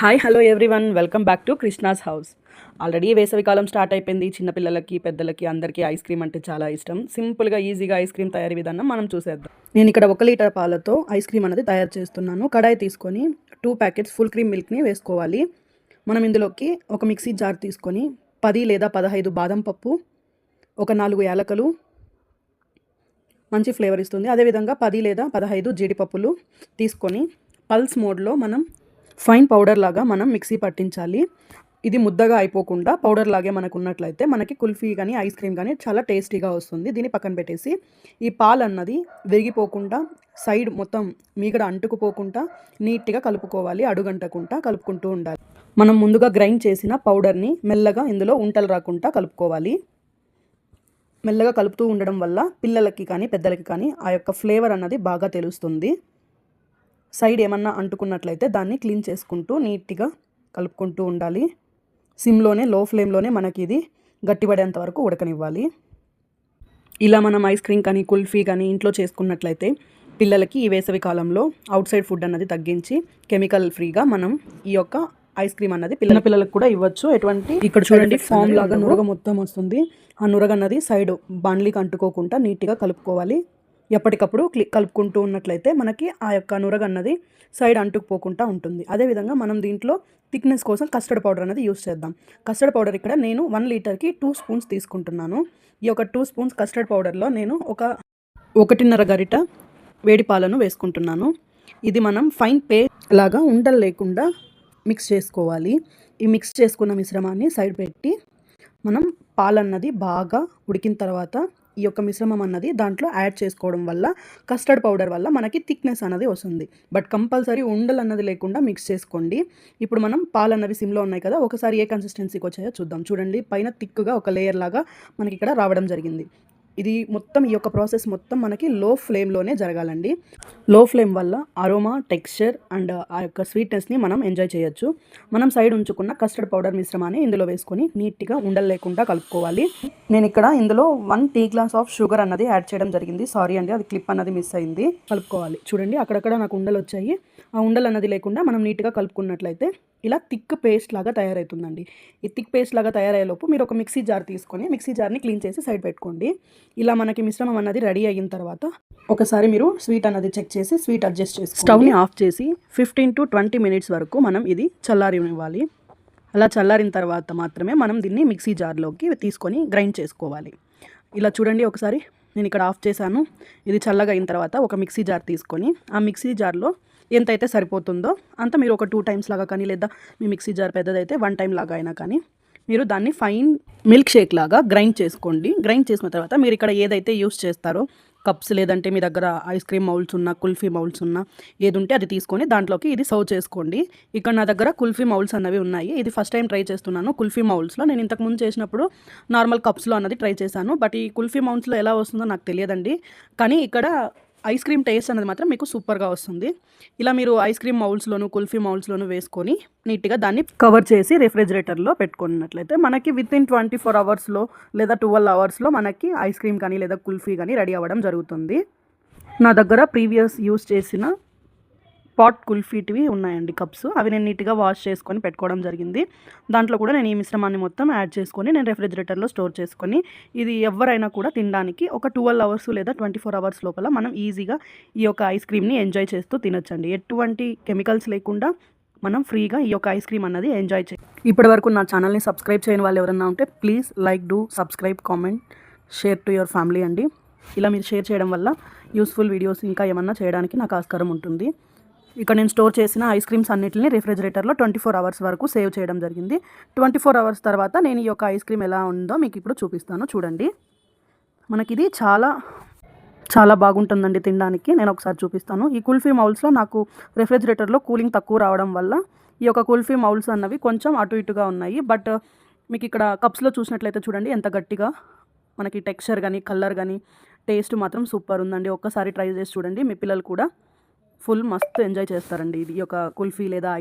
Hi hello everyone, welcome back to Krishna's house. Already వేసవికాలం start అయిపోయింది. చిన్నపిల్లలకి పెద్దలకి అందరికీ ఐస్ క్రీమ్ అంటే చాలా ఇష్టం. సింపుల్గా ఈజీగా ఐస్ క్రీమ్ తయారీ విధానం మనం చూసేద్దాం. నేను ఇక్కడ 1 లీటర్ పాలతో ఐస్ క్రీమ్ అనేది తయారు చేస్తున్నాను. కడాయి తీసుకొని 2 ప్యాకెట్స్ ఫుల్ క్రీమ్ మిల్క్ని వేసుకోవాలి. మనం ఇందులోకి ఒక మిక్సీ జార్ తీసుకొని 10 లేదా 15 బాదం పప్పు, ఒక 4 యాలకులు, మంచి ఫ్లేవర్ ఇస్తుంది. అదేవిధంగా 10 లేదా 15 జీడిపప్పులు తీసుకొని పల్స్ మోడ్లో మనం ఫైన్ పౌడర్ లాగా మనం మిక్సీ పట్టించాలి. ఇది ముద్దగా అయిపోకుండా పౌడర్ లాగే మనకు ఉన్నట్లయితే మనకి కుల్ఫీ కానీ ఐస్ క్రీమ్ కానీ చాలా టేస్టీగా వస్తుంది. దీన్ని పక్కన పెట్టేసి ఈ పాలు అన్నది విరిగిపోకుండా సైడ్ మొత్తం మీగడ అంటుకుపోకుండా నీట్గా కలుపుకోవాలి. అడుగంటకుండా కలుపుకుంటూ ఉండాలి. మనం ముందుగా గ్రైండ్ చేసిన పౌడర్ని మెల్లగా ఇందులో ఉంటలు రాకుండా కలుపుకోవాలి. మెల్లగా కలుపుతూ ఉండడం వల్ల పిల్లలకి కానీ పెద్దలకి కానీ ఆ యొక్క ఫ్లేవర్ అన్నది బాగా తెలుస్తుంది. సైడ్ ఏమన్నా అంటుకున్నట్లయితే దాన్ని క్లీన్ చేసుకుంటూ నీట్గా కలుపుకుంటూ ఉండాలి. సిమ్లోనే లో ఫ్లేమ్లోనే మనకి ఇది గట్టిపడేంత వరకు ఉడకనివ్వాలి. ఇలా మనం ఐస్ క్రీమ్ కానీ కుల్ఫీ కానీ ఇంట్లో చేసుకున్నట్లయితే పిల్లలకి ఈ వేసవి కాలంలో అవుట్ సైడ్ ఫుడ్ అన్నది తగ్గించి కెమికల్ ఫ్రీగా మనం ఈ యొక్క ఐస్ క్రీమ్ అన్నది పిల్లలకు కూడా ఇవ్వచ్చు. ఇక్కడ చూడండి ఫామ్ లాగా నురగ మొత్తం వస్తుంది. ఆ నురగ అన్నది సైడ్ బాండ్లీకి అంటుకోకుండా నీట్గా కలుపుకోవాలి. ఎప్పటికప్పుడు కలుపుకుంటూ ఉన్నట్లయితే మనకి ఆ యొక్క నురగ అన్నది సైడ్ అంటుకుపోకుండా ఉంటుంది. అదేవిధంగా మనం దీంట్లో థిక్నెస్ కోసం కస్టర్డ్ పౌడర్ అనేది యూస్ చేద్దాం. కస్టర్డ్ పౌడర్ ఇక్కడ నేను 1 లీటర్కి 2 స్పూన్స్ తీసుకుంటున్నాను. ఈ యొక్క 2 స్పూన్స్ కస్టర్డ్ పౌడర్లో నేను ఒక 1.5 గరిట వేడి పాలను వేసుకుంటున్నాను. ఇది మనం ఫైన్ పేస్ట్ లాగా ఉండలు లేకుండా మిక్స్ చేసుకోవాలి. ఈ మిక్స్ చేసుకున్న మిశ్రమాన్ని సైడ్ పెట్టి మనం పాలన్నది బాగా ఉడికిన తర్వాత ఈ యొక్క మిశ్రమం అన్నది దాంట్లో యాడ్ చేసుకోవడం వల్ల కస్టర్డ్ పౌడర్ వల్ల మనకి థిక్నెస్ అనేది వస్తుంది. బట్ కంపల్సరీ ఉండలు అన్నది లేకుండా మిక్స్ చేసుకోండి. ఇప్పుడు మనం పాలు అన్నవి సిమ్లో ఉన్నాయి కదా, ఒకసారి ఏ కన్సిస్టెన్సీకి వచ్చాయో చూద్దాం. చూడండి, పైన థిక్గా ఒక లేయర్ లాగా మనకి ఇక్కడ రావడం జరిగింది. ఇది మొత్తం ఈ యొక్క ప్రాసెస్ మొత్తం మనకి లో ఫ్లేమ్లోనే జరగాలండి. లో ఫ్లేమ్ వల్ల అరోమా, టెక్స్చర్ అండ్ ఆ యొక్క స్వీట్నెస్ని మనం ఎంజాయ్ చేయొచ్చు. మనం సైడ్ ఉంచుకున్న కస్టర్డ్ పౌడర్ మిశ్రమాన్ని ఇందులో వేసుకొని నీట్గా ఉండలు లేకుండా కలుపుకోవాలి. నేను ఇక్కడ ఇందులో 1 టీ గ్లాస్ ఆఫ్ షుగర్ అన్నది యాడ్ చేయడం జరిగింది. సారీ అండి, అది క్లిప్ అన్నది మిస్ అయింది. కలుపుకోవాలి. చూడండి, అక్కడక్కడ నాకు ఉండలు వచ్చాయి. ఆ ఉండలు అన్నది లేకుండా మనం నీట్గా కలుపుకున్నట్లయితే ఇలా థిక్ పేస్ట్ లాగా తయారవుతుందండి. ఈ థిక్ పేస్ట్ లాగా తయారయ్యేలోపు మీరు ఒక మిక్సీ జార్ తీసుకొని మిక్సీ జార్ని క్లీన్ చేసి సైడ్ పెట్టుకోండి. ఇలా మనకి మిశ్రమం అన్నది రెడీ అయిన తర్వాత ఒకసారి మీరు స్వీట్ అన్నది చెక్ చేసి స్వీట్ అడ్జస్ట్ చేసి స్టవ్ని ఆఫ్ చేసి 15 to 20 మినిట్స్ వరకు మనం ఇది చల్లారనివ్వాలి. అలా చల్లారిన తర్వాత మాత్రమే మనం దీన్ని మిక్సీ జార్లోకి తీసుకొని గ్రైండ్ చేసుకోవాలి. ఇలా చూడండి, ఒకసారి నేను ఇక్కడ ఆఫ్ చేశాను. ఇది చల్లగా అయిన తర్వాత ఒక మిక్సీ జార్ తీసుకొని ఆ మిక్సీ జార్లో ఎంతైతే సరిపోతుందో అంత మీరు ఒక 2 టైమ్స్ లాగా కానీ, లేదా మీ మిక్సీ జార్ పెద్దదైతే 1 టైం లాగా అయినా కానీ మీరు దాన్ని ఫైన్ మిల్క్ షేక్ లాగా గ్రైండ్ చేసుకోండి. గ్రైండ్ చేసిన తర్వాత మీరు ఇక్కడ ఏదైతే యూస్ చేస్తారో కప్స్, లేదంటే మీ దగ్గర ఐస్ క్రీమ్ మౌల్స్ ఉన్నా, కుల్ఫీ మౌల్స్ ఉన్నా, ఏది ఉంటే అది తీసుకొని దాంట్లోకి ఇది సర్వ్ చేసుకోండి. ఇక్కడ నా దగ్గర కుల్ఫీ మౌల్స్ అన్నవి ఉన్నాయి. ఇది ఫస్ట్ టైం ట్రై చేస్తున్నాను కుల్ఫీ మౌల్స్లో. నేను ఇంతకుముందు చేసినప్పుడు నార్మల్ కప్స్లో అన్నది ట్రై చేశాను. బట్ ఈ కుల్ఫీ మౌల్స్లో ఎలా వస్తుందో నాకు తెలియదండి. కానీ ఇక్కడ ఐస్ క్రీమ్ టేస్ట్ అనేది మాత్రం మీకు సూపర్గా వస్తుంది. ఇలా మీరు ఐస్ క్రీమ్ మౌల్స్లోను కుల్ఫీ మౌల్స్లోను వేసుకొని నీట్గా దాన్ని కవర్ చేసి రెఫ్రిజిరేటర్లో పెట్టుకున్నట్లయితే మనకి వితిన్ 24 అవర్స్లో లేదా 12 అవర్స్లో మనకి ఐస్ క్రీమ్ కానీ లేదా కుల్ఫీ కానీ రెడీ అవ్వడం జరుగుతుంది. నా దగ్గర ప్రీవియస్ యూస్ చేసిన పాట్ కుల్ఫీటివి ఉన్నాయండి కప్స్. అవి నేను నీట్గా వాష్ చేసుకొని పెట్టుకోవడం జరిగింది. దాంట్లో కూడా నేను ఈ మిశ్రమాన్ని మొత్తం యాడ్ చేసుకొని నేను రెఫ్రిజిరేటర్లో స్టోర్ చేసుకొని ఇది ఎవరైనా కూడా తినడానికి ఒక 12 అవర్స్ లేదా 24 అవర్స్ లోపల మనం ఈజీగా ఈ యొక్క ఐస్ క్రీమ్ని ఎంజాయ్ చేస్తూ తినొచ్చండి. ఎటువంటి కెమికల్స్ లేకుండా మనం ఫ్రీగా ఈ యొక్క ఐస్ క్రీమ్ అన్నది ఎంజాయ్ చేయాలి. ఇప్పటి వరకు నా ఛానల్ని సబ్స్క్రైబ్ చేయని వాళ్ళు ఎవరైనా ఉంటే please like, do subscribe, comment, share to your family అండి. ఇలా మీరు షేర్ చేయడం వల్ల యూస్ఫుల్ వీడియోస్ ఇంకా ఏమన్నా చేయడానికి నాకు ఆస్కారం ఉంటుంది. ఇక్కడ నేను స్టోర్ చేసిన ఐస్ క్రీమ్స్ అన్నిటిని రెఫ్రిజిరేటర్లో 24 అవర్స్ వరకు సేవ్ చేయడం జరిగింది. 24 అవర్స్ తర్వాత నేను ఈ యొక్క ఐస్ క్రీమ్ ఎలా ఉందో మీకు ఇప్పుడు చూపిస్తాను. చూడండి, మనకి ఇది చాలా చాలా బాగుంటుందండి తినడానికి. నేను ఒకసారి చూపిస్తాను. ఈ కుల్ఫీ మౌల్స్లో నాకు రెఫ్రిజిరేటర్లో కూలింగ్ తక్కువ రావడం వల్ల ఈ యొక్క కుల్ఫీ మౌల్స్ అన్నవి కొంచెం అటు ఇటుగా ఉన్నాయి. బట్ మీకు ఇక్కడ కప్స్లో చూసినట్లయితే చూడండి ఎంత గట్టిగా మనకి టెక్స్చర్ కానీ కలర్ కానీ టేస్ట్ మాత్రం సూపర్ ఉందండి. ఒక్కసారి ట్రై చేసి చూడండి, మీ పిల్లలు కూడా ఫుల్ మస్తు ఎంజాయ్ చేస్తారండి. ఇది ఒక కుల్ఫీ లేదా